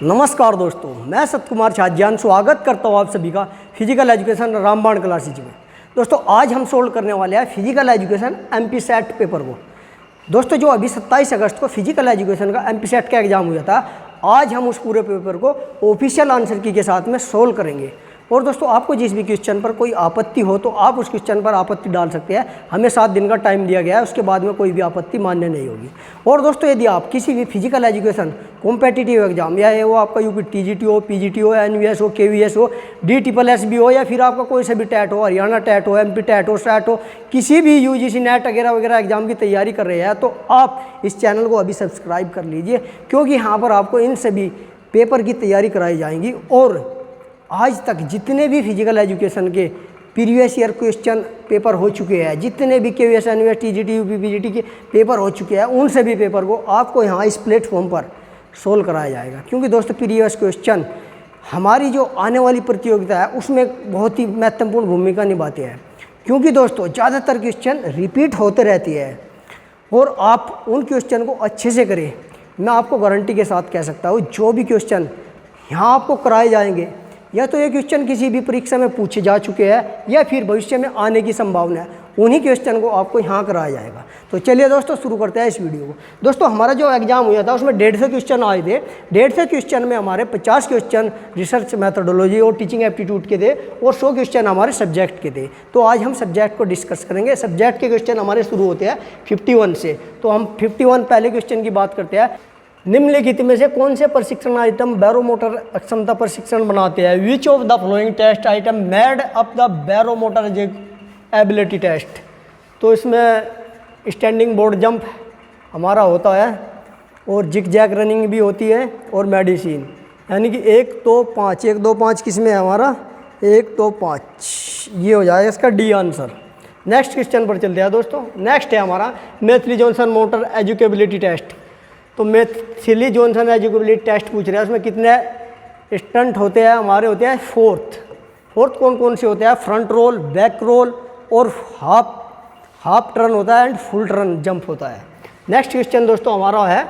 नमस्कार दोस्तों, मैं सतकुमार छाज्यान स्वागत करता हूँ आप सभी का फिजिकल एजुकेशन रामबाण क्लासेज में। दोस्तों आज हम सोल्व करने वाले हैं फिजिकल एजुकेशन एमपीसेट पेपर को। दोस्तों जो अभी 27 अगस्त को फिजिकल एजुकेशन का एमपीसेट का एग्ज़ाम हुआ था, आज हम उस पूरे पेपर को ऑफिशियल आंसर की के साथ में सोल्व करेंगे। और दोस्तों आपको जिस भी क्वेश्चन पर कोई आपत्ति हो तो आप उस क्वेश्चन पर आपत्ति डाल सकते हैं। हमें 7 दिन का टाइम दिया गया है, उसके बाद में कोई भी आपत्ति मान्य नहीं होगी। और दोस्तों यदि आप किसी भी फिजिकल एजुकेशन कॉम्पिटिटिव एग्जाम या वो आपका यूपी टीजीटी हो, पीजीटी हो, एनवीएस हो, केवीएस हो, DSSS भी हो, या फिर आपका कोई सा भी टैट हो, हरियाणा टैट हो, Mptet हो, SAT हो, किसी भी यूजीसी नेट वगैरह एग्जाम की तैयारी कर रहे हैं तो आप इस चैनल को अभी सब्सक्राइब कर लीजिए, क्योंकि यहाँ पर आपको इन सभी पेपर की तैयारी कराई जाएंगी। और आज तक जितने भी फिजिकल एजुकेशन के प्रीवियस ईयर क्वेश्चन पेपर हो चुके हैं, जितने भी KVS, NVS, TGT, UP, PGT के पेपर हो चुके हैं, उन सभी पेपर को आपको यहाँ इस प्लेटफॉर्म पर सोल्व कराया जाएगा। क्योंकि दोस्तों प्रीवियस क्वेश्चन हमारी जो आने वाली प्रतियोगिता है उसमें बहुत ही महत्वपूर्ण भूमिका निभाते हैं, क्योंकि दोस्तों ज़्यादातर क्वेश्चन रिपीट होते रहती है और आप उन क्वेश्चन को अच्छे से करें। मैं आपको गारंटी के साथ कह सकता हूँ, जो भी क्वेश्चन यहाँ आपको कराए जाएंगे, या तो ये क्वेश्चन किसी भी परीक्षा में पूछे जा चुके हैं या फिर भविष्य में आने की संभावना है, उन्हीं क्वेश्चन को आपको यहाँ कराया जाएगा। तो चलिए दोस्तों शुरू करते हैं इस वीडियो को। दोस्तों हमारा जो एग्जाम हुआ था उसमें 150 क्वेश्चन आए थे। 150 क्वेश्चन में हमारे 50 क्वेश्चन रिसर्च मैथडोलॉजी और टीचिंग एप्टीट्यूड के थे और 100 क्वेश्चन हमारे सब्जेक्ट के थे। तो आज हम सब्जेक्ट को डिस्कस करेंगे। सब्जेक्ट के क्वेश्चन हमारे शुरू होते हैं 51 से। तो हम 51 पहले क्वेश्चन की बात करते हैं। निम्नलिखित में से कौन से प्रशिक्षण आइटम बैरोमोटर अक्षमता प्रशिक्षण बनाते हैं? Which of the following test item made up the Barrow motor ability test? तो इसमें स्टैंडिंग बोर्ड जंप हमारा होता है और जिग जैग रनिंग भी होती है और मेडिसिन, यानी कि 1, 2, 5 1, 2, 5 किस में है हमारा? 1, 2, 5 ये हो जाएगा इसका डी आंसर। नेक्स्ट क्वेश्चन पर चलते हैं दोस्तों। नेक्स्ट है हमारा Maithili Johnson motor educability test. तो मैथिली जॉनसन एजुकेबिलिटी टेस्ट पूछ रहे हैं, उसमें कितने स्टंट होते हैं? हमारे होते हैं 4th कौन कौन से होते हैं? फ्रंट रोल, बैक रोल और हाफ टर्न होता है एंड फुल टर्न जंप होता है। नेक्स्ट क्वेश्चन दोस्तों हमारा है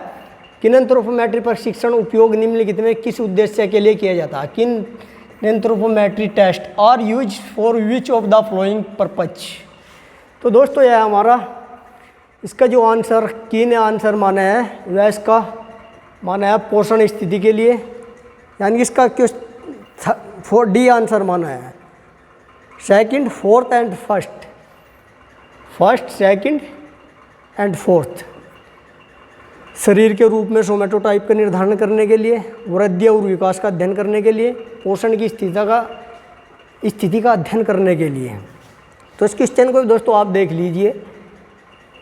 किनेंथ्रोपोमेट्री प्रशिक्षण उपयोग निम्नलिखित में किस उद्देश्य के लिए किया जाता है? Kinanthropometry test are use for which of the following purpose? तो दोस्तों यह हमारा इसका जो आंसर की ने आंसर माना है वह इसका माना है पोषण स्थिति के लिए, यानी इसका क्यों डी आंसर माना है। Second, fourth and first, second and fourth शरीर के रूप में सोमेटोटाइप का निर्धारण करने के लिए, वृद्धि और विकास का अध्ययन करने के लिए, पोषण की स्थिति का अध्ययन करने के लिए। तो इस क्वेश्चन को भी दोस्तों आप देख लीजिए,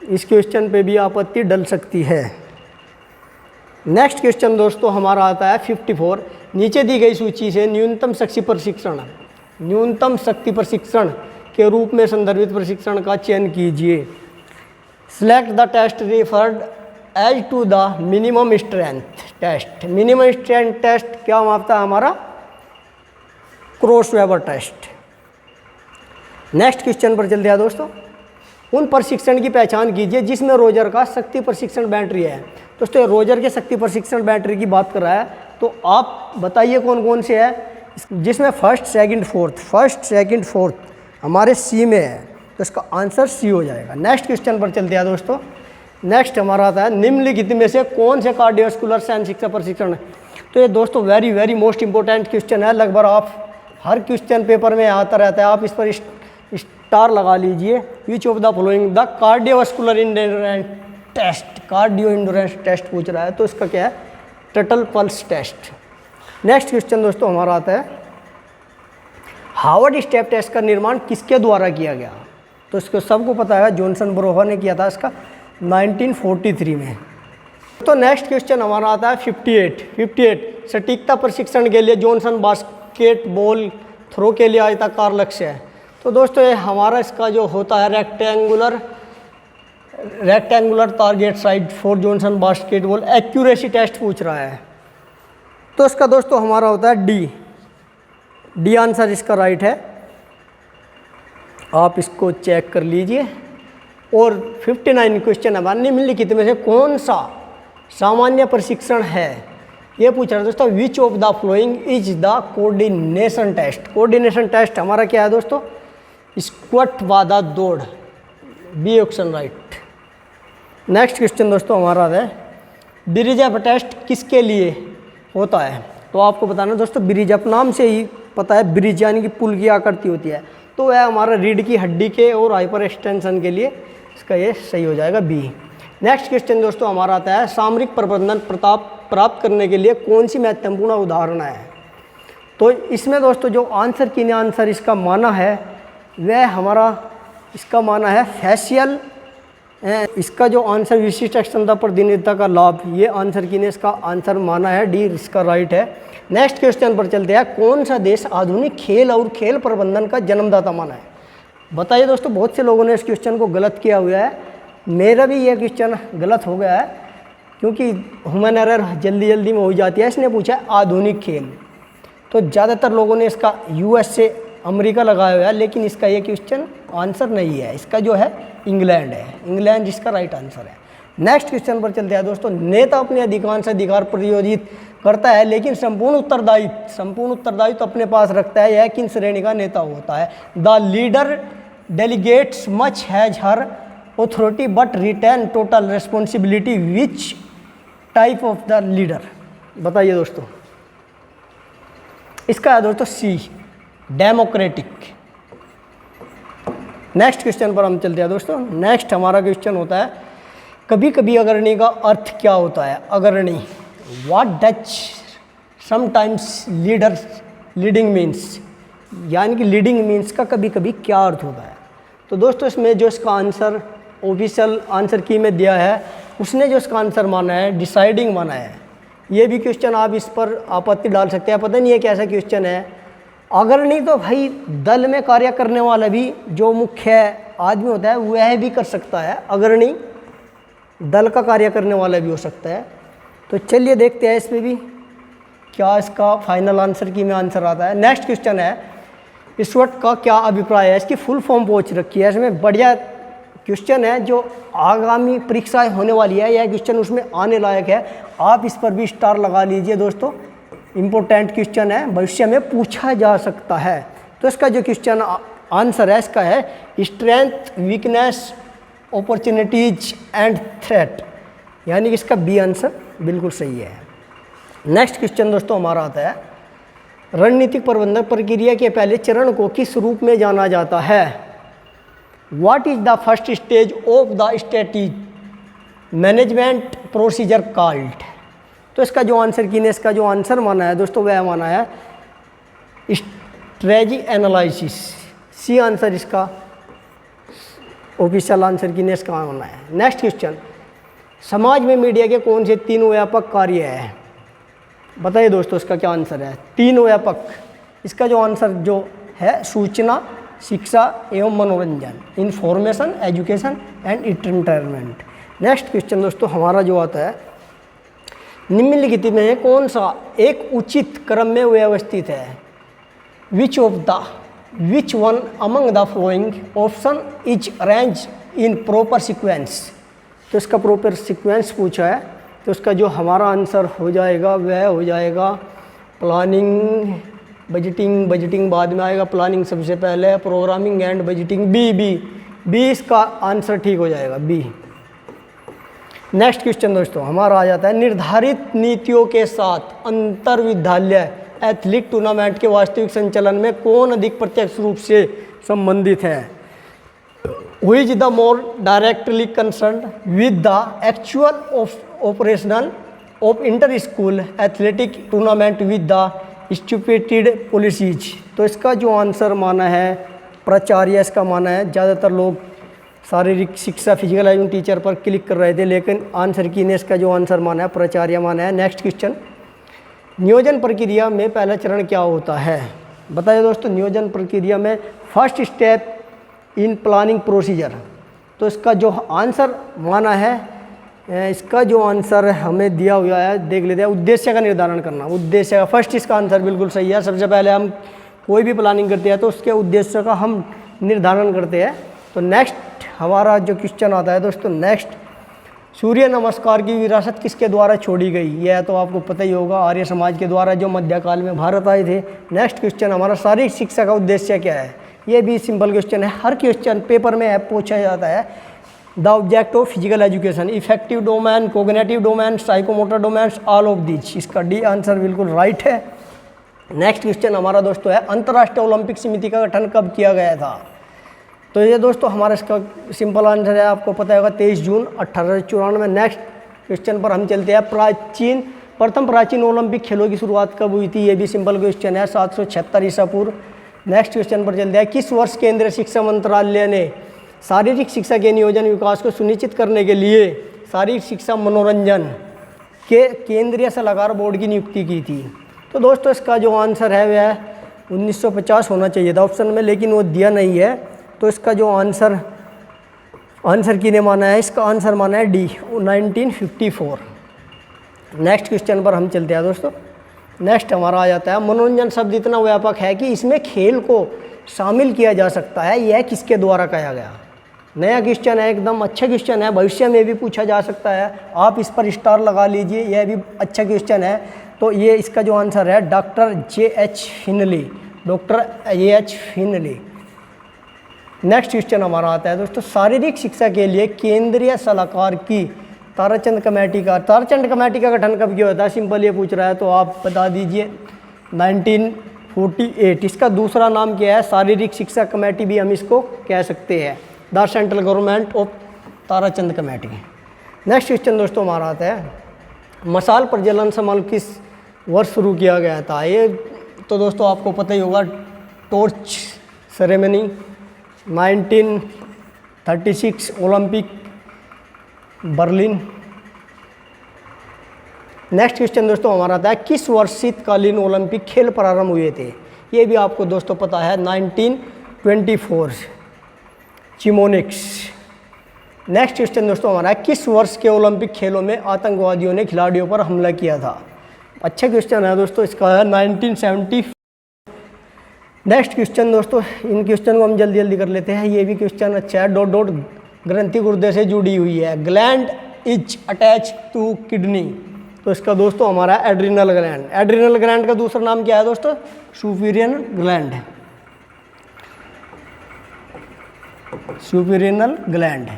इस क्वेश्चन पे भी आपत्ति डल सकती है। नेक्स्ट क्वेश्चन दोस्तों हमारा आता है 54। नीचे दी गई सूची से न्यूनतम शक्ति प्रशिक्षण के रूप में संदर्भित प्रशिक्षण का चयन कीजिए। Select the test referred as to the minimum strength test. Minimum strength test क्या मापता है? हमारा Kraus Weber test. Next question पर चलते हैं दोस्तों। उन प्रशिक्षण की पहचान कीजिए जिसमें रोजर का शक्ति प्रशिक्षण बैटरी है। दोस्तों रोजर के शक्ति प्रशिक्षण बैटरी की बात कर रहा है, तो आप बताइए कौन कौन से है जिसमें फर्स्ट, सेकंड, फोर्थ हमारे सी में है, तो इसका आंसर सी हो जाएगा। नेक्स्ट क्वेश्चन पर चलते हैं दोस्तों। नेक्स्ट हमारा आता है निम्नलिखित में से कौन से कार्डियोवास्कुलर सैन शिक्षा प्रशिक्षण है? तो ये दोस्तों वेरी मोस्ट इंपॉर्टेंट क्वेश्चन है। लगभग आप हर क्वेश्चन पेपर में आता रहता है, आप इस पर स्टार लगा लीजिए। Which of the following the cardiovascular endurance test? Cardio endurance test पूछ रहा है, तो इसका क्या है? Total pulse test. Next question दोस्तों हमारा आता है हार्वर्ड स्टेप टेस्ट का निर्माण किसके द्वारा किया गया? तो इसको सबको पता है, जॉनसन ब्रोहा ने किया था इसका 1943 में। तो नेक्स्ट क्वेश्चन हमारा आता है 58 सटीकता प्रशिक्षण के लिए जॉनसन बास्केटबॉल थ्रो के लिए आयताकार लक्ष्य है। तो दोस्तों ये हमारा इसका जो होता है rectangular target side for Johnson basketball accuracy test पूछ रहा है, तो इसका दोस्तों हमारा होता है डी आंसर इसका राइट है। आप इसको चेक कर लीजिए। और 59 क्वेश्चन हमारा निम्नलिखित में से कौन सा सामान्य प्रशिक्षण है ये पूछ रहा है दोस्तों, which of the following is the coordination test. Coordination test हमारा क्या है दोस्तों, स्क्वाट वादा दौड़, B option right. Next question दोस्तों हमारा है, ब्रिज अप टेस्ट किसके लिए होता है। तो आपको बताना दोस्तों, ब्रिज अप नाम से ही पता है, ब्रिज यानी कि पुल की आकृति होती है, तो वह हमारा रीढ़ की हड्डी के और हाइपर एक्सटेंशन के लिए इसका ये सही हो जाएगा बी। नेक्स्ट क्वेश्चन दोस्तों हमारा आता है, सामरिक प्रबंधन प्रताप प्राप्त करने के लिए कौन सी महत्वपूर्ण उदाहरण है। तो इसमें दोस्तों जो आंसर की ने आंसर इसका माना है वह हमारा इसका माना है फैशियल, इसका जो आंसर विशिष्ट क्षमता प्रतिनिधित्व का लाभ, ये आंसर की ने इसका आंसर माना है, डी इसका राइट है। नेक्स्ट क्वेश्चन पर चलते हैं, कौन सा देश आधुनिक खेल और खेल प्रबंधन का जन्मदाता माना है। बताइए दोस्तों, बहुत से लोगों ने इस क्वेश्चन को गलत किया हुआ है, मेरा भी ये क्वेश्चन गलत हो गया है क्योंकि ह्यूमन एरर जल्दी में हो जाती है। इसने पूछा है आधुनिक खेल, तो ज़्यादातर लोगों ने इसका USA अमेरिका लगाया हुआ है, लेकिन इसका ये क्वेश्चन आंसर नहीं है, इसका जो है इंग्लैंड है, इंग्लैंड जिसका राइट आंसर है। नेक्स्ट क्वेश्चन पर चलते हैं दोस्तों, नेता अपने अधिकांश अधिकार प्रयोजित करता है लेकिन संपूर्ण उत्तरदायित्व अपने पास रखता है, यह किन श्रेणी का नेता होता है। The leader delegates much has her authority but retain total responsibility, which type of the leader. बताइए दोस्तों, इसका है दोस्तों सी, डेमोक्रेटिक। नेक्स्ट क्वेश्चन पर हम चलते हैं दोस्तों। नेक्स्ट हमारा क्वेश्चन होता है, कभी कभी अग्रणी का अर्थ क्या होता है। अग्रणी, what does sometimes leading means, यानी कि लीडिंग मीन्स का कभी कभी क्या अर्थ होता है। तो दोस्तों इसमें जो इसका आंसर ऑफिशियल आंसर की में दिया है, उसने जो इसका आंसर माना है डिसाइडिंग माना है। ये भी क्वेश्चन आप इस पर आपत्ति डाल सकते हैं, पता नहीं है कैसा क्वेश्चन है। अग्रणी तो भाई दल में कार्य करने वाला भी जो मुख्य आदमी होता है वह भी कर सकता है, अग्रणी दल का कार्य करने वाला भी हो सकता है। तो चलिए देखते हैं इसमें भी क्या इसका फाइनल आंसर की में आंसर आता है। नेक्स्ट क्वेश्चन है, ईश्वर का क्या अभिप्राय है। इसकी फुल फॉर्म पूछ रखी है, इसमें बढ़िया क्वेश्चन है जो आगामी परीक्षाएं होने वाली है, यह क्वेश्चन उसमें आने लायक है, आप इस पर भी स्टार लगा लीजिए दोस्तों। इम्पोर्टेंट क्वेश्चन है, भविष्य में पूछा जा सकता है। तो इसका जो क्वेश्चन आंसर है इसका है, strength weakness opportunities and threat, यानी कि इसका बी आंसर बिल्कुल सही है। नेक्स्ट क्वेश्चन दोस्तों हमारा आता है, रणनीतिक प्रबंधन प्रक्रिया के पहले चरण को किस रूप में जाना जाता है। What is the first stage of the strategic management procedure called. तो इसका जो आंसर की ने इसका जो आंसर माना है दोस्तों वह माना है स्ट्रेटजी एनालिसिस, सी आंसर इसका ऑफिशियल आंसर की ने इसका माना है। नेक्स्ट क्वेश्चन, समाज में मीडिया के कौन से 3 व्यापक कार्य है। बताइए दोस्तों इसका क्या आंसर है। 3 व्यापक, इसका जो आंसर जो है सूचना, शिक्षा एवं मनोरंजन, information, education and entertainment. Next question दोस्तों हमारा जो आता है, निम्नलिखित में कौन सा एक उचित क्रम में व्यवस्थित है। Which one among the flowing option is arrange in proper sequence. तो इसका प्रॉपर सीक्वेंस पूछा है, तो इसका जो हमारा आंसर हो जाएगा वह हो जाएगा प्लानिंग, बजटिंग बाद में आएगा, प्लानिंग सबसे पहले है, प्रोग्रामिंग एंड बजटिंग बी इसका आंसर ठीक हो जाएगा बी। नेक्स्ट क्वेश्चन दोस्तों हमारा आ जाता है, निर्धारित नीतियों के साथ अंतर विद्यालय एथलीट टूर्नामेंट के वास्तविक संचालन में कौन अधिक प्रत्यक्ष रूप से संबंधित है। Who is the more directly concerned with the actual operational of inter school athletic tournament with the stipulated policies. तो इसका जो आंसर माना है प्राचार्य, इसका माना है। ज़्यादातर लोग शारीरिक शिक्षा फिजिकल एजुकेशन टीचर पर क्लिक कर रहे थे, लेकिन आंसर की ने इसका जो आंसर माना है प्राचार्य माना है। नेक्स्ट क्वेश्चन, नियोजन प्रक्रिया में पहला चरण क्या होता है। बताइए दोस्तों, नियोजन प्रक्रिया में first step in planning procedure. तो इसका जो आंसर माना है, इसका जो आंसर हमें दिया हुआ है देख लेते हैं, उद्देश्य का निर्धारण करना। उद्देश्य का फर्स्ट इसका आंसर बिल्कुल सही है। सबसे पहले हम कोई भी प्लानिंग करते हैं तो उसके उद्देश्य का हम निर्धारण करते हैं। तो नेक्स्ट हमारा जो क्वेश्चन आता है दोस्तों, नेक्स्ट सूर्य नमस्कार की विरासत किसके द्वारा छोड़ी गई? यह तो आपको पता ही होगा, आर्य समाज के द्वारा, जो मध्यकाल में भारत आए थे। नेक्स्ट क्वेश्चन हमारा, शारीरिक शिक्षा का उद्देश्य क्या है? ये भी सिंपल क्वेश्चन है, हर क्वेश्चन पेपर में पूछा जाता है। The object of physical education, affective domain, cognitive domain, psychomotor domains, all of these. इसका डी आंसर बिल्कुल राइट है। नेक्स्ट क्वेश्चन हमारा दोस्तों है, अंतर्राष्ट्रीय ओलंपिक समिति का गठन कब किया गया था? तो ये दोस्तों हमारा इसका सिंपल आंसर है, आपको पता होगा 23 जून 1894। नेक्स्ट क्वेश्चन पर हम चलते हैं, प्रथम प्राचीन ओलंपिक खेलों की शुरुआत कब हुई थी? ये भी सिंपल क्वेश्चन है, 776 ईसा पूर्व। नेक्स्ट क्वेश्चन पर चलते हैं, किस वर्ष केंद्रीय शिक्षा मंत्रालय ने शारीरिक शिक्षा के नियोजन विकास को सुनिश्चित करने के लिए शारीरिक शिक्षा मनोरंजन के केंद्रीय सलाहकार बोर्ड की नियुक्ति की थी? तो दोस्तों इसका जो आंसर है वह 1950 होना चाहिए था ऑप्शन में, लेकिन वो दिया नहीं है। तो इसका जो आंसर किने माना है? इसका आंसर माना है डी, 1954। नेक्स्ट क्वेश्चन पर हम चलते हैं दोस्तों। नेक्स्ट हमारा आ जाता है, मनोरंजन शब्द इतना व्यापक है कि इसमें खेल को शामिल किया जा सकता है, यह किसके द्वारा कहा गया? नया क्वेश्चन है, एकदम अच्छा क्वेश्चन है, भविष्य में भी पूछा जा सकता है, आप इस पर स्टार लगा लीजिए, यह भी अच्छा क्वेश्चन है। तो ये इसका जो आंसर है doctor J H. Finley, doctor A H. Finley. Next question हमारा आता है दोस्तों, शारीरिक शिक्षा के लिए केंद्रीय सलाहकार की ताराचंद कमेटी का गठन कब किया होता है? सिंपल ये पूछ रहा है, तो आप बता दीजिए 1948। इसका दूसरा नाम क्या है? शारीरिक शिक्षा कमेटी भी हम इसको कह सकते हैं, the central government of Tarachand committee. Next question दोस्तों हमारा आता है, मशाल प्रज्वलन समारोह किस वर्ष शुरू किया गया था? ये तो दोस्तों आपको पता ही होगा, torch ceremony 1936 Olympic Berlin. Next question दोस्तों हमारा आता है, किस वर्ष शीतकालीन ओलंपिक खेल प्रारंभ हुए थे? ये भी आपको दोस्तों पता है, 1924 चिमोनिक्स। नेक्स्ट क्वेश्चन दोस्तों हमारा है, किस वर्ष के ओलंपिक खेलों में आतंकवादियों ने खिलाड़ियों पर हमला किया था? अच्छा क्वेश्चन है दोस्तों, इसका है 1970। नेक्स्ट क्वेश्चन दोस्तों, इन क्वेश्चन को हम जल्दी जल्दी कर लेते हैं। ये भी क्वेश्चन अच्छा है, डॉट डॉट ग्रंथि गुर्दे से जुड़ी हुई है, gland is attach to kidney. तो इसका दोस्तों हमारा एड्रिनल ग्लैंड। एड्रिनल ग्लैंड का दूसरा नाम क्या है दोस्तों? Superior gland, suprarenal gland.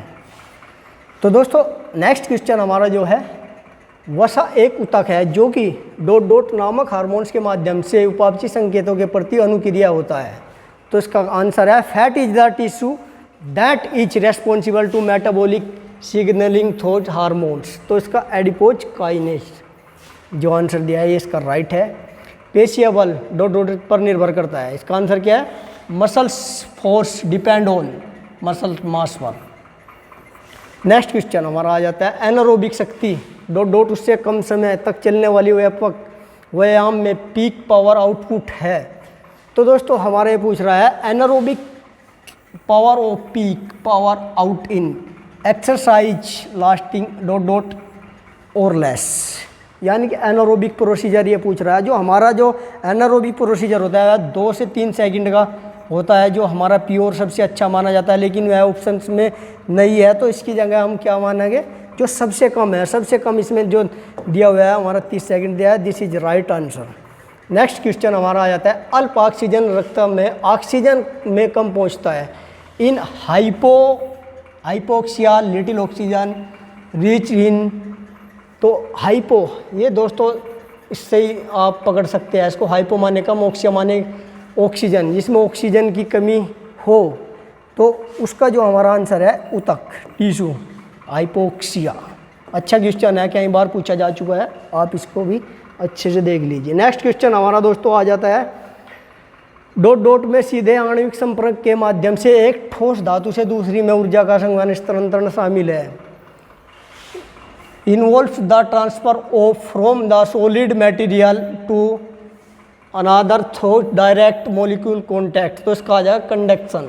तो दोस्तों नेक्स्ट क्वेश्चन हमारा जो है, वसा एक ऊतक है जो कि डॉट डॉट नामक हार्मोन्स के माध्यम से उपापचय संकेतों के प्रति अनुक्रिया होता है। तो इसका आंसर है, fat is the tissue that is responsible to metabolic signalling through hormones. तो इसका एडिपोज काइनेस जो आंसर दिया है ये इसका राइट है। पेशीय बल डॉट डॉट पर निर्भर करता है, इसका आंसर क्या है? Muscles force depend on muscle mass पर। नेक्स्ट क्वेश्चन हमारा आ जाता है, एनारोबिक शक्ति डॉट डॉट उससे कम समय तक चलने वाली व्यापक व्यायाम में पीक पावर आउटपुट है। तो दोस्तों हमारा ये पूछ रहा है, anaerobic power off peak power out in exercise lasting dot dot और लेस, यानी कि एनारोबिक प्रोसीजर ये पूछ रहा है। जो हमारा जो एनारोबिक प्रोसीजर होता है 2 से 3 सेकंड का होता है, जो हमारा प्योर सबसे अच्छा माना जाता है, लेकिन वह ऑप्शंस में नहीं है। तो इसकी जगह हम क्या मानेंगे? जो सबसे कम है, सबसे कम इसमें जो दिया हुआ है हमारा 30 सेकंड दिया है, this is right answer. Next question हमारा आ जाता है, अल्प ऑक्सीजन रक्त में ऑक्सीजन में कम पहुंचता है in hypoxia little oxygen rich in. तो हाइपो ये दोस्तों इससे ही आप पकड़ सकते हैं इसको, हाइपो माने कम, ऑक्सिया माने ऑक्सीजन, जिसमें ऑक्सीजन की कमी हो तो उसका जो हमारा आंसर है उतक, टिश्यू, हाइपोक्सिया। अच्छा क्वेश्चन है, कई बार पूछा जा चुका है, आप इसको भी अच्छे से देख लीजिए। नेक्स्ट क्वेश्चन हमारा दोस्तों आ जाता है, डॉट डॉट में सीधे आणविक संपर्क के माध्यम से एक ठोस धातु से दूसरी में ऊर्जा का संवहन स्थानांतरण शामिल है। Involves the transfer of from the solid material to another through direct molecule contact. तो इसका आ जाएगा कंडक्शन,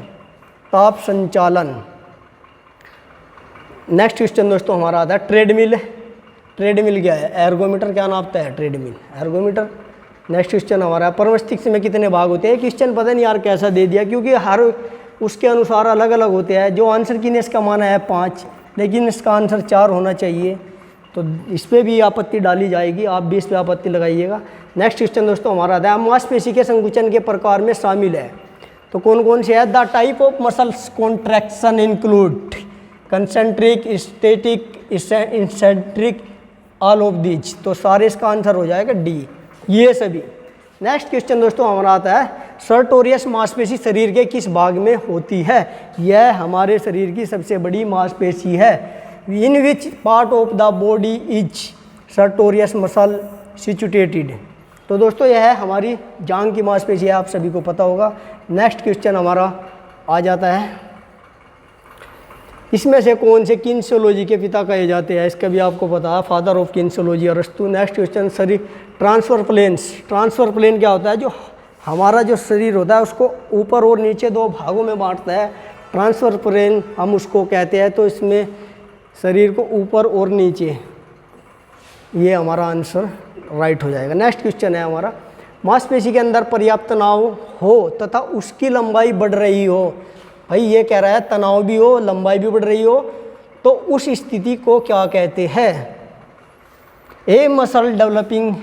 ताप संचालन। नेक्स्ट क्वेश्चन दोस्तों हमारा आता है, ट्रेडमिल। ट्रेडमिल क्या है? एर्गोमीटर क्या नापता है? Treadmill, ergometer. नेक्स्ट क्वेश्चन हमारा, परम मस्तिष्क में कितने भाग होते हैं? क्वेश्चन पता नहीं यार कैसा दे दिया, क्योंकि हर उसके अनुसार अलग अलग होते हैं। जो आंसर की ने इसका माना है 5, लेकिन इसका आंसर 4 होना चाहिए, तो इस पर भी आपत्ति डाली जाएगी, आप भी इस पर आपत्ति लगाइएगा। नेक्स्ट क्वेश्चन दोस्तों हमारा आता है मांसपेशी के संकुचन के प्रकार में शामिल है, तो कौन कौन से है? The type of muscles contraction include concentric, static, eccentric, all of these, तो सारे इसका आंसर हो जाएगा डी, ये सभी। नेक्स्ट क्वेश्चन दोस्तों हमारा आता है सर्टोरियस मांसपेशी शरीर के किस भाग में होती है? यह हमारे शरीर की सबसे बड़ी मांसपेशी है। In which part of the body is sartorius muscle situated, तो दोस्तों यह है हमारी जांघ की मांसपेशी है, आप सभी को पता होगा। नेक्स्ट क्वेश्चन हमारा आ जाता है इसमें से कौन से किन्सियोलॉजी के पिता कहे जाते हैं? इसका भी आपको पता है, फादर ऑफ किन्सियोलॉजी अरस्तु। नेक्स्ट क्वेश्चन शरीर ट्रांसफर प्लेन्स, ट्रांसफर प्लेन क्या होता है? जो हमारा जो शरीर होता है उसको ऊपर और नीचे 2 भागों में बांटता है, ट्रांसफर प्लेन हम उसको कहते हैं। तो इसमें शरीर को ऊपर और नीचे, ये हमारा आंसर राइट हो जाएगा। नेक्स्ट क्वेश्चन है हमारा मांसपेशी के अंदर पर्याप्त तनाव हो तथा उसकी लंबाई बढ़ रही हो। भाई ये कह रहा है तनाव भी हो, लंबाई भी बढ़ रही हो, तो उस स्थिति को क्या कहते हैं? A muscle developing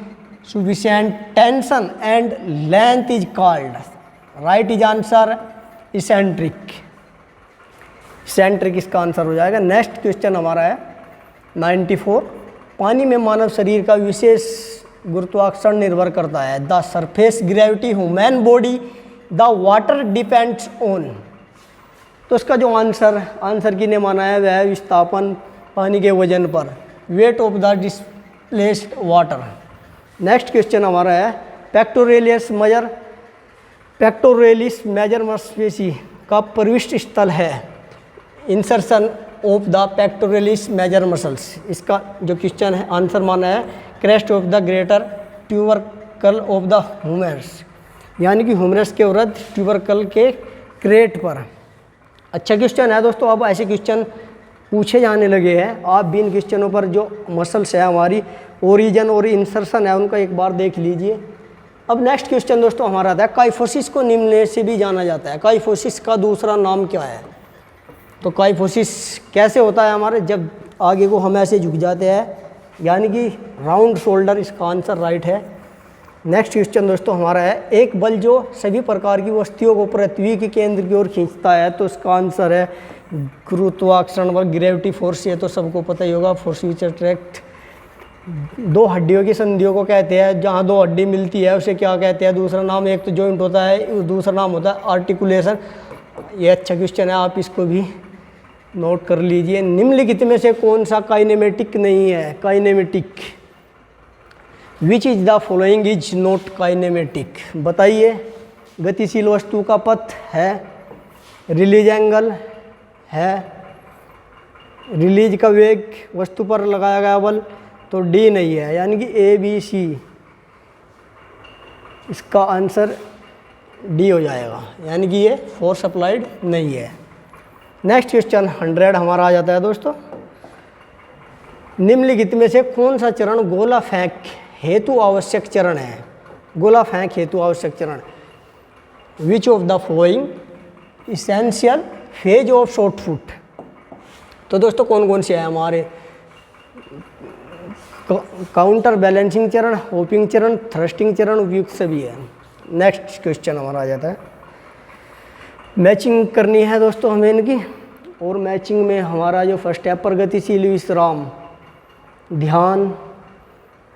sufficient tension and length is called, right is answer eccentric, eccentric इसका आंसर हो जाएगा। नेक्स्ट क्वेश्चन हमारा है 94, पानी में मानव शरीर का विशेष गुरुत्वाकर्षण निर्भर करता है। The surface gravity human body the water depends on, तो इसका जो आंसर किने माना है वह विस्थापन पानी के वजन पर, weight of the displaced water. Next question हमारा है पेक्टोरेलिस मेजर मांसपेशी का प्रविष्ट स्थल है। Insertion of the pectoralis major muscles, इसका जो क्वेश्चन है आंसर माना है crest of the greater tubercle of the humerus, यानी कि ह्यूमरस के वृद्ध ट्यूबरकल के क्रेट पर। अच्छा क्वेश्चन है दोस्तों, अब ऐसे क्वेश्चन पूछे जाने लगे हैं। आप भी इन क्वेश्चनों पर जो मसल्स है हमारी ओरिजिन और इंसर्शन है उनका एक बार देख लीजिए। अब नेक्स्ट क्वेश्चन दोस्तों हमारा आता है काइफोसिस को निम्न से भी जाना जाता है, काइफोसिस का दूसरा नाम क्या है? तो काइफोसिस कैसे होता है हमारे, जब आगे को हम ऐसे झुक जाते हैं, यानी कि राउंड शोल्डर, इसका आंसर राइट है। नेक्स्ट क्वेश्चन दोस्तों हमारा है एक बल जो सभी प्रकार की वस्तुओं को पृथ्वी के केंद्र की ओर खींचता है, तो इसका आंसर है गुरुत्वाकर्षण बल, ग्रेविटी फोर्स। ये तो सबको पता ही होगा, फोर्स विच अट्रैक्ट। 2 हड्डियों की संधियों को कहते हैं, जहाँ 2 हड्डी मिलती है उसे क्या कहते हैं? दूसरा नाम, एक तो जॉइंट होता है, दूसरा नाम होता है आर्टिकुलेशन। ये अच्छा क्वेश्चन है, आप इसको भी नोट कर लीजिए। निम्नलिखित में से कौन सा काइनेमेटिक नहीं है? Kinematic, which is the following is not kinematic, बताइए। गतिशील वस्तु का पथ है, रिलीज एंगल है, रिलीज का वेग, वस्तु पर लगाया गया बल, तो डी नहीं है, यानी कि ए बी सी, इसका आंसर डी हो जाएगा, यानी कि ये फोर्स अप्लाइड नहीं है। नेक्स्ट क्वेश्चन 100 हमारा आ जाता है दोस्तों, निम्नलिखित में से कौन सा चरण गोला फेंक हेतु आवश्यक चरण है? गोला फेंक हेतु आवश्यक चरण, विच of the following essential phase of short foot, तो दोस्तों कौन कौन से है हमारे? काउंटर बैलेंसिंग चरण, होपिंग चरण, थ्रस्टिंग चरण, उपयुक्त सभी है। नेक्स्ट क्वेश्चन हमारा आ जाता है, मैचिंग करनी है दोस्तों हमें इनकी, और मैचिंग में हमारा जो फर्स्ट है प्रगतिशील विश्राम, ध्यान,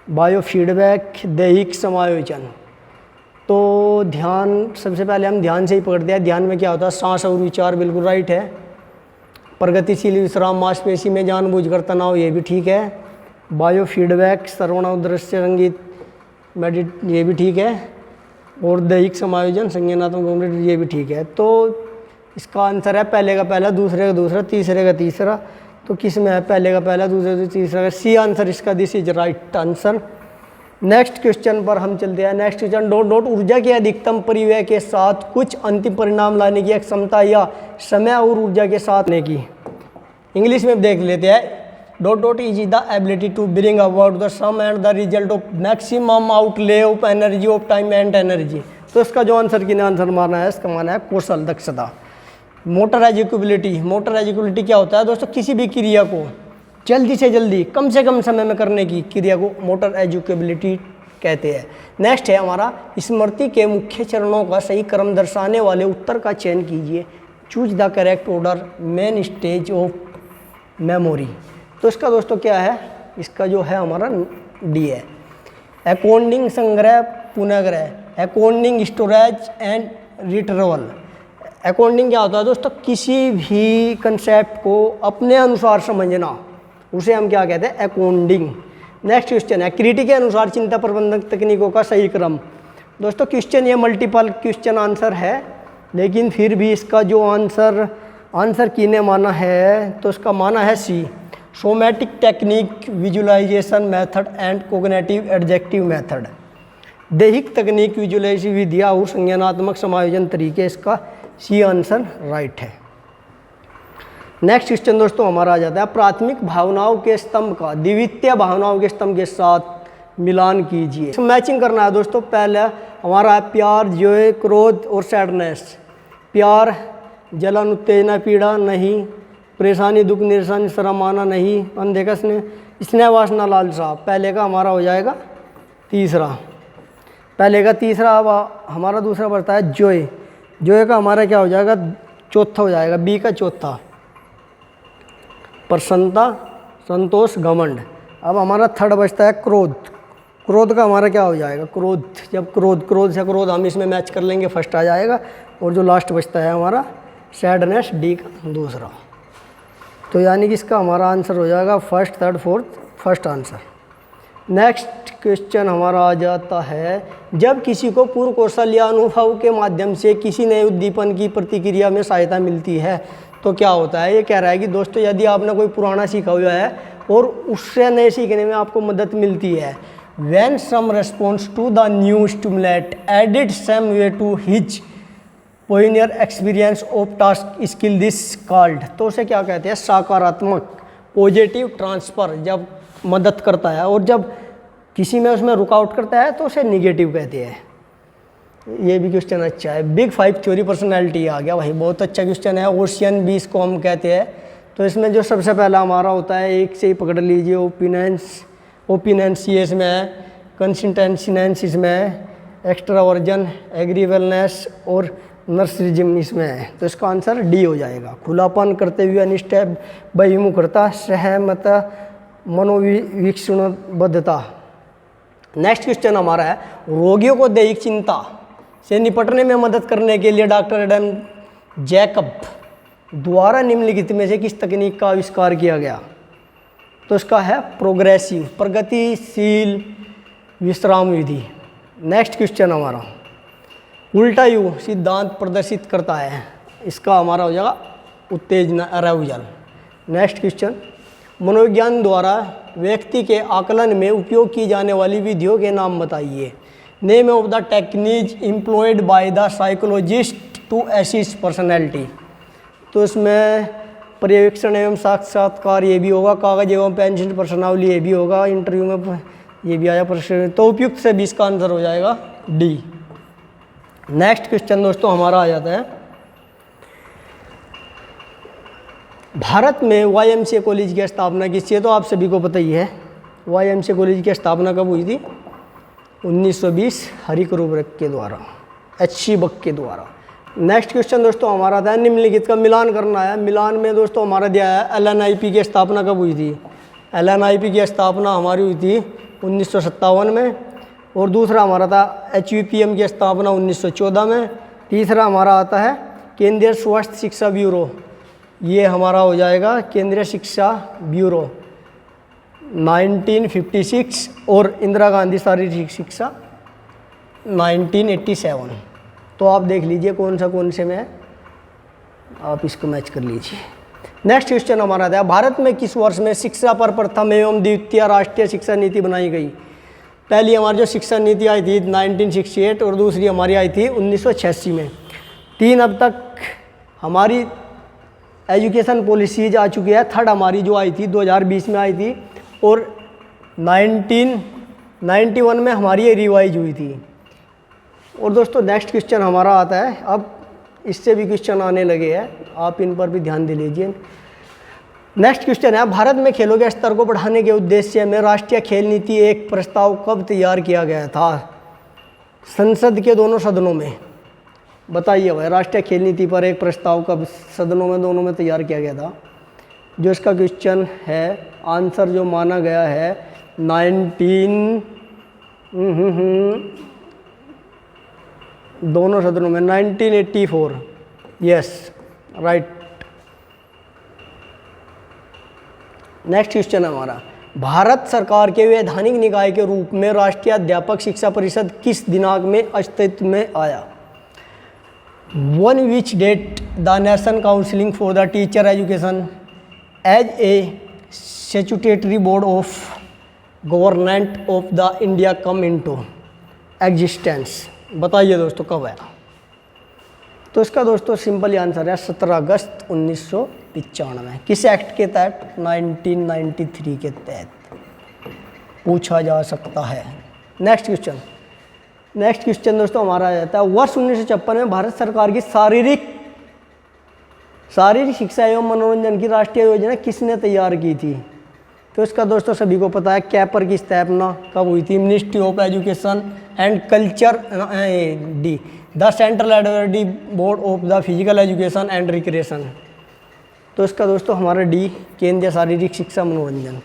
बायो फीडबैक, दैहिक समायोजन। तो ध्यान, सबसे पहले हम ध्यान से ही पकड़ते हैं। ध्यान में क्या होता है? सांस और विचार, बिल्कुल राइट है। प्रगतिशील विश्राम मांसपेशी में जानबूझकर तनाव, ये भी ठीक है। बायो फीडबैक श्रवण और दृश्य संगीत मेडिट, ये भी ठीक है। और दैहिक समायोजन संज्ञानात्मक, ये भी ठीक है। तो इसका आंसर है पहले का पहला, दूसरे का दूसरा, तीसरे का तीसरा। तो किस में है? पहले का पहला, दूसरे का तीसरा का सी आंसर इसका, this is right answer. Next question पर हम चलते हैं। नेक्स्ट क्वेश्चन, डॉट डॉट ऊर्जा के अधिकतम परिव्यय के साथ कुछ अंतिम परिणाम लाने की क्षमता या समय और ऊर्जा के साथ ने की। इंग्लिश में देख लेते हैं। Dot dot is the ability to bring about the sum and the result of maximum outlay of energy of time and energy. तो इसका जो आंसर किने आंसर माना है? इसका माना है कौशल, दक्षता। मोटर एजिक्यूबिलिटी क्या होता है दोस्तों? किसी भी क्रिया को जल्दी से जल्दी कम से कम समय में करने की क्रिया को मोटर एजिक्यूबिलिटी कहते हैं। नेक्स्ट है हमारा स्मृति के मुख्य चरणों का सही क्रम दर्शाने वाले उत्तर का चयन कीजिए। Choose the correct order main stage of memory. तो इसका दोस्तों क्या है? इसका जो है हमारा डी है। अकॉर्डिंग संग्रह पुनर्ग्रह, according storage and retrieval. According क्या होता है दोस्तों? किसी भी कंसेप्ट को अपने अनुसार समझना, उसे हम क्या कहते हैं? अकॉर्डिंग। नेक्स्ट क्वेश्चन है क्रिएटिव के अनुसार चिंता प्रबंधन तकनीकों का सही क्रम। दोस्तों क्वेश्चन ये मल्टीपल क्वेश्चन आंसर है, लेकिन फिर भी इसका जो आंसर किने माना है तो इसका माना है C, somatic technique, visualization method and cognitive adjective method. दैहिक तकनीक, विजुअलाइजेशन विधियाँ और संज्ञानात्मक समायोजन तरीके, इसका सी आंसर राइट है। नेक्स्ट क्वेश्चन दोस्तों हमारा आ जाता है प्राथमिक भावनाओं के स्तंभ का द्वितीय भावनाओं के स्तंभ के साथ मिलान कीजिए। तो मैचिंग करना है दोस्तों। पहले हमारा है प्यार, जॉय, क्रोध और सैडनेस। प्यार, जलन, उत्तेजना, पीड़ा नहीं, परेशानी, दुख, निराशा, शर्म आना नहीं, अनदेखा, स्नेह, वासना, लालसा। पहले का हमारा हो जाएगा तीसरा। अब हमारा दूसरा बढ़ता है जॉय। जॉय का हमारा क्या हो जाएगा? चौथा हो जाएगा, बी का चौथा। प्रसन्नता, संतोष, घमंड। अब हमारा थर्ड बचता है क्रोध। क्रोध का हमारा क्या हो जाएगा? क्रोध। जब क्रोध से क्रोध हम इसमें मैच कर लेंगे, फर्स्ट आ जाएगा। और जो लास्ट बचता है हमारा सैडनेस, डी का दूसरा। तो यानी कि इसका हमारा आंसर हो जाएगा first, third, fourth, first answer. Next question हमारा आ जाता है जब किसी को पूर्व कौशल या अनुभव के माध्यम से किसी नए उद्दीपन की प्रतिक्रिया में सहायता मिलती है तो क्या होता है? ये कह रहा है कि दोस्तों यदि आपने कोई पुराना सीखा हुआ है और उससे नए सीखने में आपको मदद मिलती है, when some response to the new stimulate added some way to his pioneer experience of task skill, this called। तो उसे क्या कहते हैं? सकारात्मक, पॉजिटिव ट्रांसफ़र जब मदद करता है, और जब किसी में उसमें रुकावट करता है तो उसे निगेटिव कहते हैं। ये भी क्वेश्चन अच्छा है। बिग 5 थ्योरी पर्सनैलिटी आ गया भाई, बहुत अच्छा क्वेश्चन है। ओशियन 20 को हम कहते हैं। तो इसमें जो सबसे पहला हमारा होता है, एक से ही पकड़ लीजिए, ओपिनेंस ये इसमें है, कंसिस्टेंसीनेंस इसमें है, एक्स्ट्रावर्जन, एग्रीवेलनेस और नर्सरिज्म इसमें है। तो इसका आंसर डी हो जाएगा। खुलापन, करते हुए अनिष्ट, बहिमुखता, सहमत, मनोवीक्षणबद्धता। नेक्स्ट क्वेश्चन हमारा है रोगियों को दैहिक चिंता से निपटने में मदद करने के लिए डॉक्टर एडम जैकब द्वारा निम्नलिखित में से किस तकनीक का आविष्कार किया गया? तो इसका है प्रोग्रेसिव, प्रगतिशील विश्राम विधि। नेक्स्ट क्वेश्चन हमारा उल्टा यू सिद्धांत प्रदर्शित करता है, इसका हमारा हो जाएगा उत्तेजना, अराउजल। नेक्स्ट क्वेश्चन मनोविज्ञान द्वारा व्यक्ति के आकलन में उपयोग की जाने वाली विधियों के नाम बताइए। Name of the technique employed by the psychologist to assist personality. तो इसमें पर्यवेक्षण एवं साक्षात्कार ये भी होगा, कागज एवं पेंसिल प्रश्नावली ये भी होगा, इंटरव्यू में ये भी आया प्रश्न। तो उपयुक्त से 20 का आंसर हो जाएगा डी। नेक्स्ट क्वेश्चन दोस्तों हमारा आ जाता है भारत में YMCA कॉलेज की स्थापना किससे है? तो आप सभी को पता ही है YMCA कॉलेज की स्थापना कब हुई थी? 1920 हरिकरूबरक के द्वारा, HC बक के द्वारा। नेक्स्ट क्वेश्चन दोस्तों हमारा था निम्नलिखित का मिलान करना है। मिलान में दोस्तों हमारा दिया है LNIP की स्थापना कब हुई थी? LNIP की स्थापना हमारी हुई थी 1957 में, और दूसरा हमारा था HVPM की स्थापना 1914 में। तीसरा हमारा आता है केंद्रीय स्वास्थ्य शिक्षा ब्यूरो, ये हमारा हो जाएगा केंद्रीय शिक्षा ब्यूरो 1956, और इंदिरा गांधी शारीरिक शिक्षा 1987। तो आप देख लीजिए कौन से में है, आप इसको मैच कर लीजिए। नेक्स्ट क्वेश्चन हमारा था भारत में किस वर्ष में शिक्षा पर प्रथम एवं द्वितीय राष्ट्रीय शिक्षा नीति बनाई गई? पहली हमारी जो शिक्षा नीति आई थी 1968 और दूसरी हमारी आई थी 1986 में। 3 अब तक हमारी एजुकेशन पॉलिसीज आ चुकी है। थर्ड हमारी जो आई थी 2020 में आई थी, और 1991 में हमारी ये रिवाइज हुई थी। और दोस्तों नेक्स्ट क्वेश्चन हमारा आता है अब इससे भी क्वेश्चन आने लगे हैं, आप इन पर भी ध्यान दे लीजिए। नेक्स्ट क्वेश्चन है, भारत में खेलों के स्तर को बढ़ाने के उद्देश्य में राष्ट्रीय खेल नीति एक प्रस्ताव कब तैयार किया गया था? संसद के दोनों सदनों में। बताइए भाई, राष्ट्रीय खेल नीति पर एक प्रस्ताव कब सदनों में दोनों में तैयार किया गया था? जो इसका क्वेश्चन है, आंसर जो माना गया है 1984। Yes, right. नेक्स्ट क्वेश्चन है हमारा, भारत सरकार के वैधानिक निकाय के रूप में राष्ट्रीय अध्यापक शिक्षा परिषद किस दिनांक में अस्तित्व में आया? On which date the national counselling for the teacher education as a statutory board of government of the India come into existence? बताइए दोस्तों कब आया? तो इसका दोस्तों सिंपल आंसर है 17 अगस्त 1995। किस एक्ट के तहत? 1993 के तहत पूछा जा सकता है। नेक्स्ट क्वेश्चन दोस्तों हमारा आ जाता है, वर्ष 1956 में भारत सरकार की शारीरिक शिक्षा एवं मनोरंजन की राष्ट्रीय योजना किसने तैयार की थी? तो इसका दोस्तों सभी को पता है, कैपर की स्थापना कब हुई थी? Ministry of education and culture, D the central advisory board of the physical education and recreation. तो इसका दोस्तों हमारा डी, केंद्रीय शारीरिक शिक्षा मनोरंजन।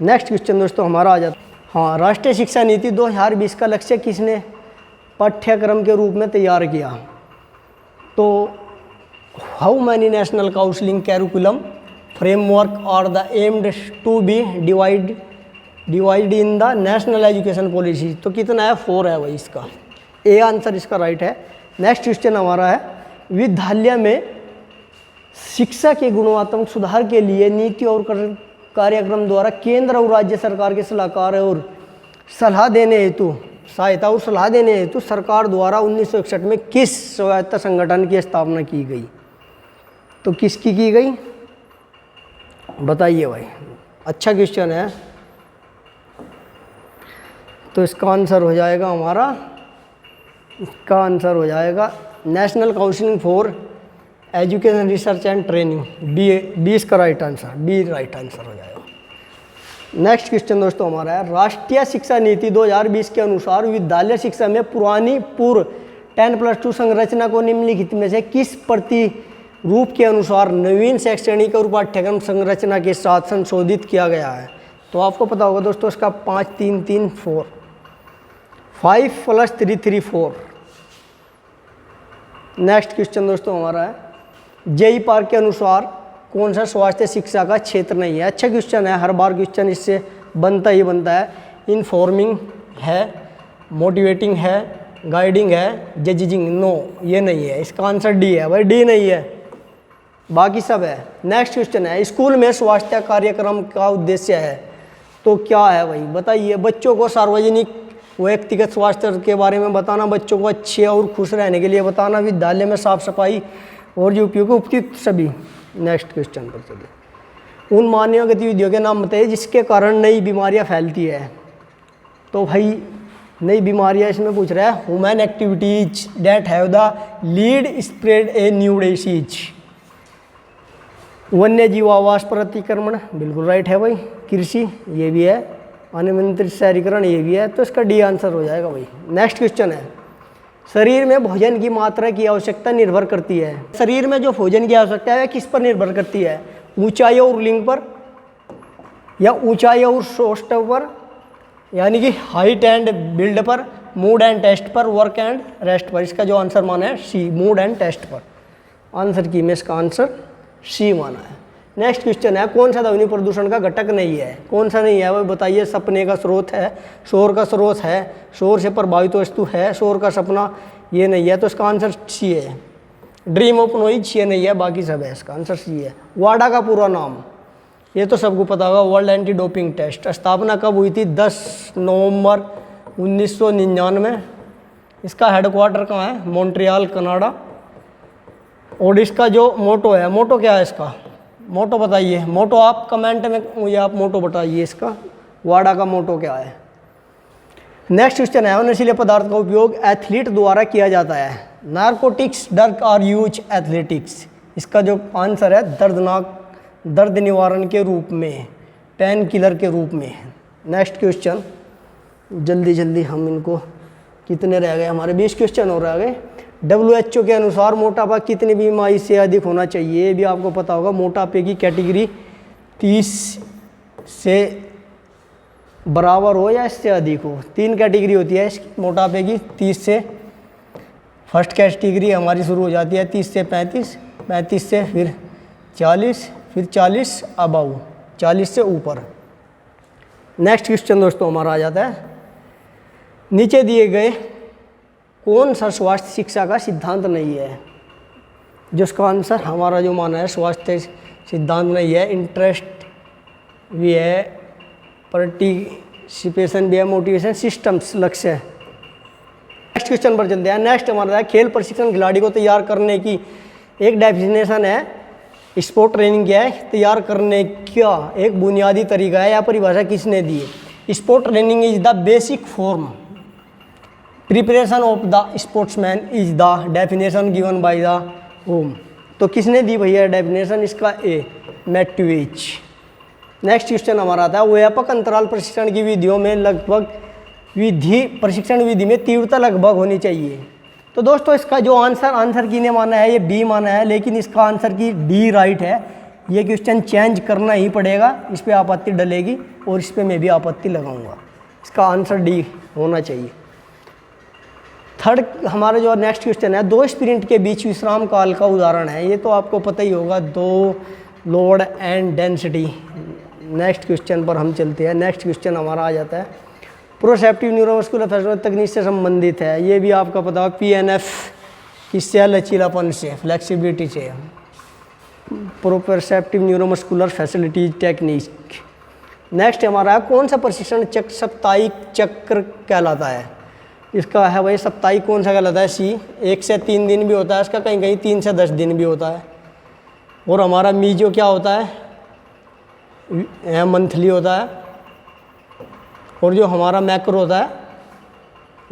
नेक्स्ट क्वेश्चन दोस्तों हमारा आ जाता है, हाँ, राष्ट्रीय शिक्षा नीति 2020 का लक्ष्य किसने पाठ्यक्रम के रूप में तैयार किया? तो how many national counselling curriculum framework are the aimed to be divide in the national education policy? तो कितना है? 4 है भाई इसका, ए आंसर इसका राइट है। नेक्स्ट क्वेश्चन हमारा है, विद्यालय में शिक्षा के गुणवत्तात्मक सुधार के लिए नीति और कार्यक्रम द्वारा केंद्र और राज्य सरकार के सलाहकार और सहायता और सलाह देने हेतु सरकार द्वारा 1961 में किस स्वायत्त संगठन की स्थापना की गई? तो किसकी की गई? बताइए भाई, अच्छा क्वेश्चन है। तो इसका आंसर हो जाएगा national counselling for education research and training, B इसका right answer, B right answer हो जाएगा। नेक्स्ट क्वेश्चन दोस्तों हमारा है, राष्ट्रीय शिक्षा नीति 2020 के अनुसार विद्यालय शिक्षा में पुरानी पूर्व 10+2 संरचना को निम्नलिखित में से किस प्रतिरूप के अनुसार नवीन शैक्षणिक और पाठ्यक्रम संरचना के साथ संशोधित किया गया है? तो आपको पता होगा दोस्तों इसका 5-3-3-4, 5+3-3-4। नेक्स्ट क्वेश्चन दोस्तों हमारा है, जेई पार्क के अनुसार कौन सा स्वास्थ्य शिक्षा का क्षेत्र नहीं है? अच्छा क्वेश्चन है, हर बार क्वेश्चन इससे बनता है। इन्फॉर्मिंग है, मोटिवेटिंग है, गाइडिंग है, जजिंग, नो ये नहीं है। इसका आंसर डी है भाई, डी नहीं है, बाकी सब है। नेक्स्ट क्वेश्चन है, स्कूल में स्वास्थ्य कार्यक्रम का उद्देश्य है, तो क्या है भाई? बताइए। बच्चों को सार्वजनिक व्यक्तिगत स्वास्थ्य के बारे में बताना, बच्चों को अच्छे और खुश रहने के लिए बताना, विद्यालय में साफ सफाई और जो उपयुक्त सभी। नेक्स्ट क्वेश्चन पर चलिए, उन मानवीय गतिविधियों के नाम बताइए जिसके कारण नई बीमारियां फैलती है। तो भाई नई बीमारियां इसमें पूछ रहा है, human activities that have the lead spread a new disease. वन्य जीव आवास पर अतिक्रमण, बिल्कुल राइट है भाई। कृषि, ये भी है। अनियंत्रित शहरीकरण, ये भी है। तो इसका डी आंसर हो जाएगा भाई। नेक्स्ट क्वेश्चन है, शरीर में भोजन की मात्रा की आवश्यकता निर्भर करती है। शरीर में जो भोजन की आवश्यकता है किस पर निर्भर करती है? ऊंचाई और लिंग पर, या ऊंचाई और शौष्ठव पर, यानी कि हाइट एंड बिल्ड पर, मूड एंड टेस्ट पर, वर्क एंड रेस्ट पर। इसका जो आंसर माना है सी, मूड एंड टेस्ट पर। आंसर की में इसका आंसर सी माना है। नेक्स्ट क्वेश्चन है, कौन सा ध्वनि प्रदूषण का घटक नहीं है? कौन सा नहीं है वो बताइए। सपने का स्रोत है, शोर का स्रोत है, शोर से प्रभावित वस्तु है, शोर का सपना, ये नहीं है। तो इसका आंसर सी है। ड्रीम ऑफ नॉइज, ये नहीं है, बाकी सब है। इसका आंसर सी है। वाडा का पूरा नाम ये तो सबको पता होगा, वर्ल्ड एंटी डोपिंग टेस्ट। स्थापना कब हुई थी? 10 नवंबर 1999। इसका हेडक्वार्टर कहाँ है? Montreal, Canada. और इसका जो मोटो है, मोटो क्या है इसका? मोटो बताइए। मोटो आप कमेंट में मुझे आप मोटो बताइए इसका, वाडा का मोटो क्या है। नेक्स्ट क्वेश्चन है, नशीले पदार्थ का उपयोग एथलीट द्वारा किया जाता है। Narcotics drug are use athletics, इसका जो आंसर है दर्द निवारण के रूप में, पेन किलर के रूप में। नेक्स्ट क्वेश्चन, जल्दी जल्दी हम इनको, कितने रह गए हमारे, 20 क्वेश्चन और रह गए। WHO के अनुसार मोटापा कितनी बीमारी से अधिक होना चाहिए, ये भी आपको पता होगा। मोटापे की कैटेगरी 30 से बराबर हो या इससे अधिक हो। 3 कैटेगरी होती है इसकी मोटापे की, 30 से, फर्स्ट कैटेगरी हमारी शुरू हो जाती है 30 से 35, 35 से फिर 40, फिर 40 अबव, 40 से ऊपर। नेक्स्ट क्वेश्चन दोस्तों हमारा आ जाता है, नीचे दिए गए कौन सा स्वास्थ्य शिक्षा का सिद्धांत नहीं है, जिसका आंसर हमारा जो माना है स्वास्थ्य सिद्धांत नहीं है। इंटरेस्ट भी है, पार्टिसिपेशन भी है, मोटिवेशन, सिस्टम्स, लक्ष्य है। नेक्स्ट क्वेश्चन पर चलते हैं। नेक्स्ट हमारा है, खेल प्रशिक्षण खिलाड़ी को तैयार करने की एक डेफिनेशन है, स्पोर्ट ट्रेनिंग क्या है, तैयार करने का एक बुनियादी तरीका है या परिभाषा किसने दी है। Sport training is the basic form preparation of the sportsman is the definition given by the home. तो किसने दी भैया डेफिनेशन, इसका ए, मैट्यूइच। नेक्स्ट क्वेश्चन हमारा आता है, व्यापक अंतराल प्रशिक्षण की विधियों में लगभग प्रशिक्षण विधि में तीव्रता लगभग होनी चाहिए। तो दोस्तों इसका जो आंसर किसने माना है, ये बी माना है, लेकिन इसका आंसर की डी राइट है। ये क्वेश्चन चेंज करना ही पड़ेगा, इस पर आपत्ति डलेगी और इस पर मैं भी आपत्ति लगाऊंगा। इसका आंसर डी होना चाहिए। थर्ड हमारा जो नेक्स्ट क्वेश्चन है, 2 स्प्रिंट के बीच विश्राम काल का उदाहरण है, ये तो आपको पता ही होगा, 2 load and density. Next question पर हम चलते हैं। नेक्स्ट क्वेश्चन हमारा आ जाता है, प्रोसेप्टिव न्यूरोमस्कुलर फैसिलिटी तकनीक से संबंधित है, ये भी आपका पता होगा। PNF किससे, लचीलापन से, फ्लेक्सिबिलिटी से, प्रोसेप्टिव न्यूरोमस्कुलर फैसिलिटी टेक्निक। नेक्स्ट हमारा है, कौन सा प्रशिक्षण चक्र साप्ताहिक चक्र कहलाता है, इसका है भाई साप्ताहिक कौन सा कहलाता है, सी। 1 से 3 दिन भी होता है इसका, कहीं कहीं 3 से 10 दिन भी होता है। और हमारा मीजो क्या होता है, मंथली होता है। और जो हमारा मैक्रो होता है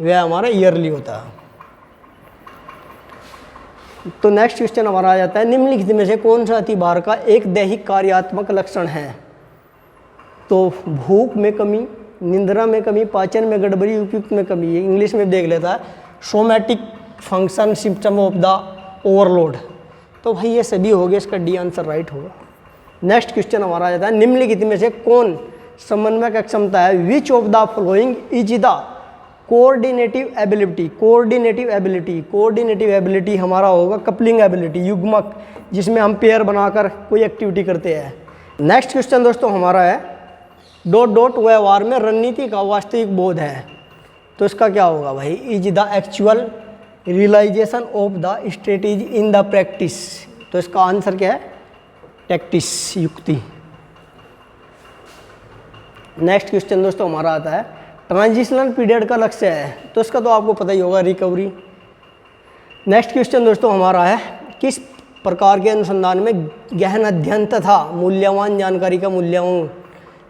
वह हमारा ईयरली होता है। तो नेक्स्ट क्वेश्चन हमारा आ जाता है, निम्नलिखित में से कौन सा अतिभार का एक दैहिक कार्यात्मक लक्षण है। तो भूख में कमी, निंद्रा में कमी, पाचन में गड़बड़ी, उपयुक्त में कमी। इंग्लिश में देख लेता है, somatic function symptom of the overload. तो भाई ये सभी हो गए, इसका डी आंसर राइट होगा। नेक्स्ट क्वेश्चन हमारा आ जाता है, निम्नलिखित में से कौन समन्वय क्षमता है, which of the following is the coordinative ability. Coordinative ability हमारा होगा कपलिंग एबिलिटी, युग्मक, जिसमें हम पेयर बनाकर कोई एक्टिविटी करते हैं। नेक्स्ट क्वेश्चन दोस्तों हमारा है, व्यवहार में रणनीति का वास्तविक बोध है। तो इसका क्या होगा भाई, is the actual realisation of the strategy in the practice. तो इसका आंसर क्या है, टैक्टिस, युक्ति। नेक्स्ट क्वेश्चन दोस्तों हमारा आता है, ट्रांजिशनल पीरियड का लक्ष्य है। तो इसका तो आपको पता ही होगा, रिकवरी। नेक्स्ट क्वेश्चन दोस्तों हमारा है, किस प्रकार के अनुसंधान में गहन अध्ययन तथा मूल्यवान जानकारी का मूल्यांकन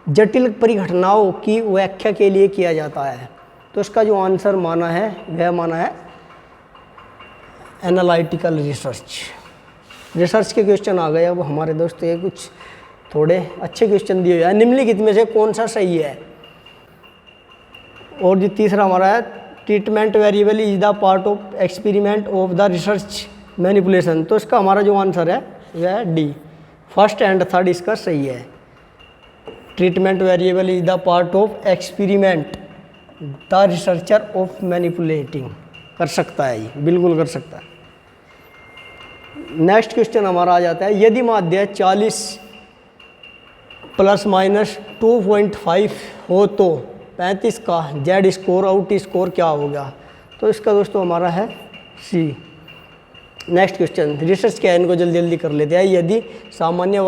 जटिल परिघटनाओं की व्याख्या के लिए किया जाता है। तो इसका जो आंसर माना है वह माना है एनालिटिकल रिसर्च के क्वेश्चन आ गए। अब हमारे दोस्तों ये कुछ थोड़े अच्छे क्वेश्चन दिए हुए हैं, निम्नलिखित में से कौन सा सही है। और जो तीसरा हमारा है, treatment variable is the part of experiment of the research manipulation. तो इसका हमारा जो आंसर है वह डी, फर्स्ट एंड थर्ड इसका सही है। Treatment variable is the part of experiment the researcher of manipulating, कर सकता है ये, बिल्कुल कर सकता है। नेक्स्ट क्वेश्चन हमारा आ जाता है, यदि माध्य 40 ± 2.5 हो तो 35 का जेड स्कोर आउट स्कोर क्या होगा। तो इसका दोस्तों हमारा है सी। नेक्स्ट क्वेश्चन, रिसर्च क्या है, इनको जल्दी जल्दी कर लेते हैं। यदि सामान्य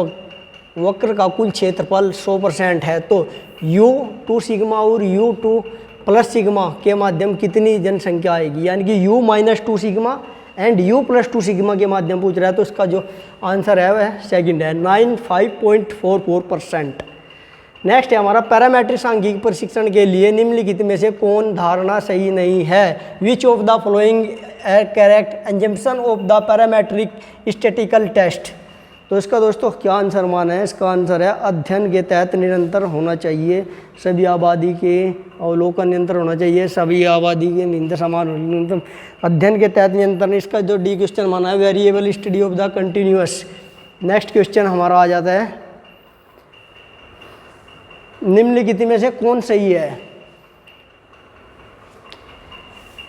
वक्र का कुल क्षेत्रफल 100% है तो U2 सिग्मा और U2 प्लस सिग्मा के माध्यम कितनी जनसंख्या आएगी, यानी कि U-2 sigma and U+2 sigma के माध्यम पूछ रहा है। तो इसका जो आंसर है वह सेकंड है, 95.44%। नेक्स्ट है हमारा, पैरामेट्रिक सांख्यिकी प्रशिक्षण के लिए निम्नलिखित में से कौन धारणा सही नहीं है। Which of the following a correct assumption of the parametric statistical test. तो इसका दोस्तों क्या आंसर माना है? इसका आंसर है अध्ययन के तहत निरंतर होना चाहिए, सभी आबादी के अवलोकन निरंतर होना चाहिए, सभी आबादी के निरंतर समान न्यूनतम अध्ययन के तहत निरंतर। इसका जो डी क्वेश्चन माना है variable study of the continuous. Next question हमारा आ जाता है निम्नलिखित में से कौन सही है?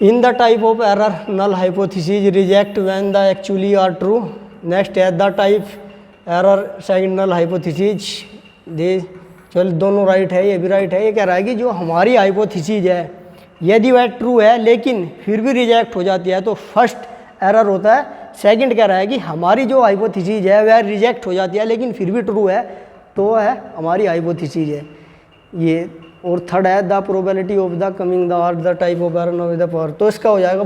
In the type of error null hypothesis reject when the actually are true. Next है the type error second null hypothesis. दे चल दोनों राइट है, ये भी राइट है। ये कह रहा है कि जो हमारी हाइपोथेसिस है यदि वह ट्रू है लेकिन फिर भी रिजेक्ट हो जाती है तो फर्स्ट एरर होता है। सेकंड कह रहा है कि हमारी जो हाइपोथेसिस है वह रिजेक्ट हो जाती है लेकिन फिर भी ट्रू है तो वह हमारी हाइपोथेसिस है ये। और थर्ड है the probability of the coming the are the type of error of the power. तो इसका हो जाएगा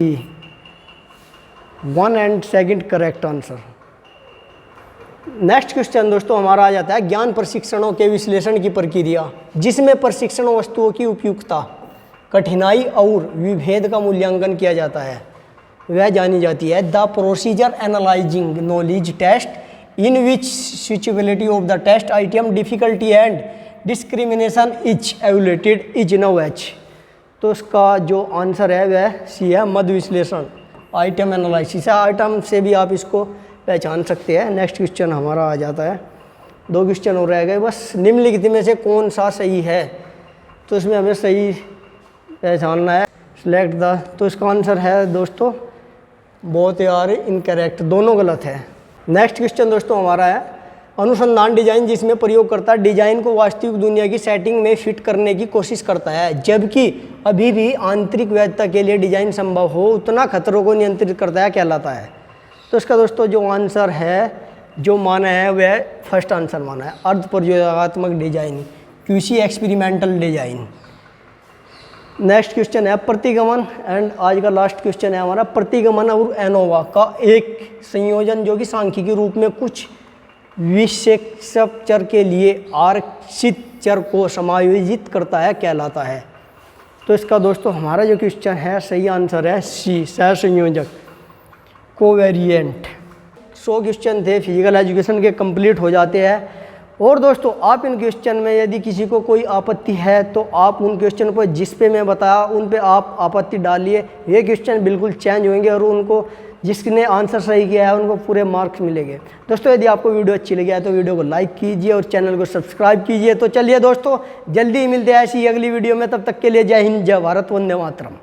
1 and second correct answer. Next question दोस्तों हमारा आ जाता है ज्ञान प्रशिक्षणों के विश्लेषण की प्रक्रिया जिसमें प्रशिक्षण वस्तुओं की उपयुक्तता, कठिनाई और विभेद का मूल्यांकन किया जाता है वह जानी जाती है। The procedure analysing knowledge test in which suitability of the test item difficulty and discrimination is evaluated is now H. तो इसका जो आंसर है वह सी है मद विश्लेषण, आइटम एनालिसिस है। आइटम से भी आप इसको पहचान सकते हैं। नेक्स्ट क्वेश्चन हमारा आ जाता है, 2 क्वेश्चन हो रह गए बस। निम्नलिखित में से कौन सा सही है? तो इसमें हमें सही पहचानना है। Select the. तो इसका आंसर है दोस्तों बहुत यार इनकरेक्ट, दोनों गलत है। नेक्स्ट क्वेश्चन दोस्तों हमारा है अनुसंधान डिजाइन जिसमें प्रयोगकर्ता डिजाइन को वास्तविक दुनिया की सेटिंग में फिट करने की कोशिश करता है जबकि अभी भी आंतरिक वैधता के लिए डिजाइन संभव हो उतना खतरों को नियंत्रित करता है कहलाता है। तो इसका दोस्तों जो आंसर है जो माना है वह फर्स्ट आंसर माना है अर्ध प्रयोगात्मक design, QC experimental design. Next question है प्रतिगमन एंड आज का लास्ट क्वेश्चन है हमारा प्रतिगमन और एनोवा का एक संयोजन जो कि सांख्यिकी रूप में कुछ विशेषक चर के लिए आरक्षित चर को समायोजित करता है कहलाता है। तो इसका दोस्तों हमारा जो क्वेश्चन है सही आंसर है सी सहसंयोजक, कोवेरिएंट। 100 क्वेश्चन थे फिजिकल एजुकेशन के कंप्लीट हो जाते हैं। और दोस्तों आप इन क्वेश्चन में यदि किसी को कोई आपत्ति है तो आप उन क्वेश्चन पर जिस पे मैं बताया उन पे आप आपत्ति डालिए, ये क्वेश्चन बिल्कुल चेंज होंगे और उनको जिसने आंसर सही किया है उनको पूरे मार्क्स मिलेंगे। दोस्तों यदि आपको वीडियो अच्छी लगी है तो वीडियो को लाइक कीजिए और चैनल को सब्सक्राइब कीजिए। तो चलिए दोस्तों जल्दी ही मिलते हैं ऐसी अगली वीडियो में, तब तक के लिए जय हिंद, जय भारत, वंदे मातरम।